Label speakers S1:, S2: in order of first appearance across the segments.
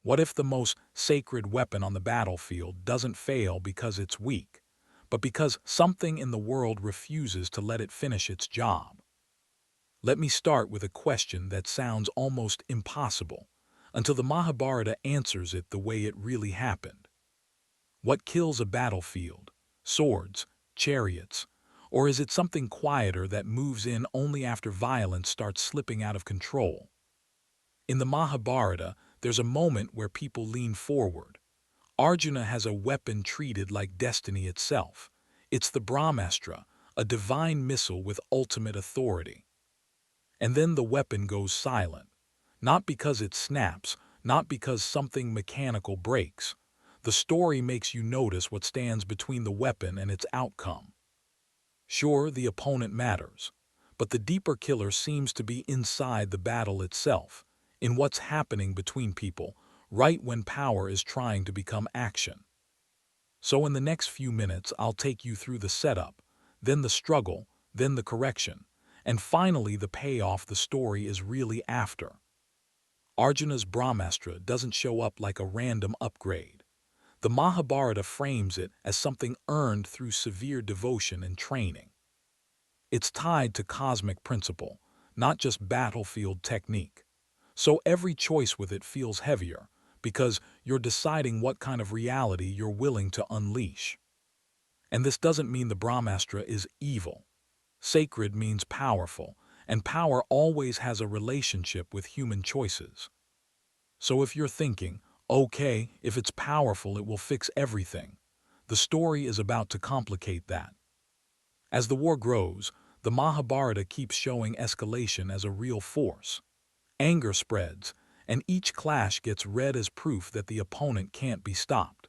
S1: What if the most sacred weapon on the battlefield doesn't fail because it's weak, but because something in the world refuses to let it finish its job? Let me start with a question that sounds almost impossible, until the Mahabharata answers it the way it really happened. What kills a battlefield? Swords, chariots, or is it something quieter that moves in only after violence starts slipping out of control? In the Mahabharata, there's a moment where people lean forward. Arjuna has a weapon treated like destiny itself. It's the Brahmastra, a divine missile with ultimate authority. And then the weapon goes silent. Not because it snaps, not because something mechanical breaks. The story makes you notice what stands between the weapon and its outcome. Sure, the opponent matters, but the deeper killer seems to be inside the battle itself, in what's happening between people, right when power is trying to become action. So in the next few minutes, I'll take you through the setup, then the struggle, then the correction, and finally the payoff the story is really after. Arjuna's Brahmastra doesn't show up like a random upgrade. The Mahabharata frames it as something earned through severe devotion and training. It's tied to cosmic principle, not just battlefield technique. So every choice with it feels heavier, because you're deciding what kind of reality you're willing to unleash. And this doesn't mean the Brahmastra is evil. Sacred means powerful, and power always has a relationship with human choices. So if you're thinking, okay, if it's powerful it will fix everything, the story is about to complicate that. As the war grows, the Mahabharata keeps showing escalation as a real force. Anger spreads, and each clash gets read as proof that the opponent can't be stopped.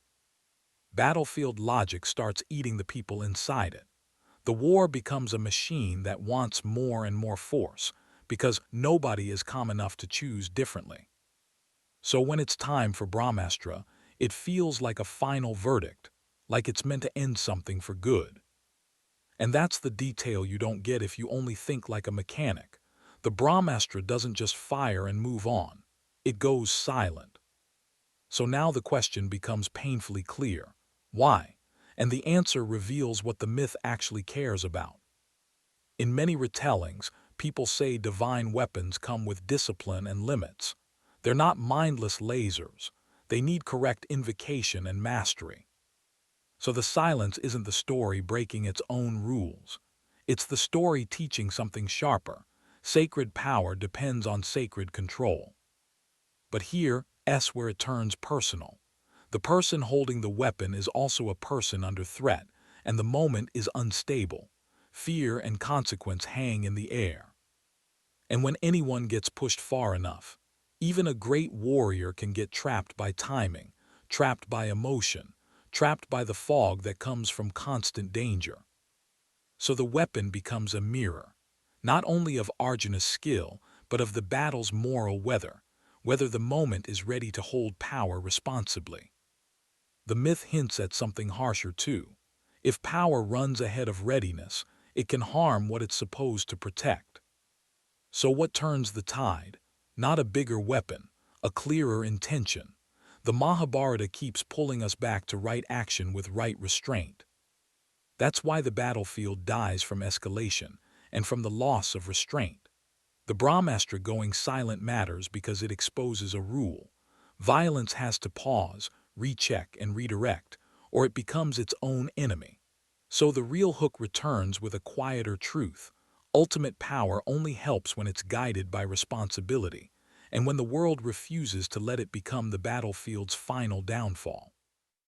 S1: Battlefield logic starts eating the people inside it. The war becomes a machine that wants more and more force, because nobody is calm enough to choose differently. So when it's time for Brahmastra, it feels like a final verdict, like it's meant to end something for good. And that's the detail you don't get if you only think like a mechanic. The Brahmastra doesn't just fire and move on. It goes silent. So now the question becomes painfully clear. Why? And the answer reveals what the myth actually cares about. In many retellings, people say divine weapons come with discipline and limits. They're not mindless lasers. They need correct invocation and mastery. So the silence isn't the story breaking its own rules. It's the story teaching something sharper. Sacred power depends on sacred control. But here's where it turns personal. The person holding the weapon is also a person under threat, and the moment is unstable. Fear and consequence hang in the air. And when anyone gets pushed far enough, even a great warrior can get trapped by timing, trapped by emotion, trapped by the fog that comes from constant danger. So the weapon becomes a mirror, not only of Arjuna's skill, but of the battle's moral weather, whether the moment is ready to hold power responsibly. The myth hints at something harsher too. If power runs ahead of readiness, it can harm what it's supposed to protect. So what turns the tide? Not a bigger weapon, a clearer intention. The Mahabharata keeps pulling us back to right action with right restraint. That's why the battlefield dies from escalation and from the loss of restraint. The Brahmastra going silent matters because it exposes a rule. Violence has to pause, recheck, and redirect, or it becomes its own enemy. So the real hook returns with a quieter truth. Ultimate power only helps when it's guided by responsibility, and when the world refuses to let it become the battlefield's final downfall.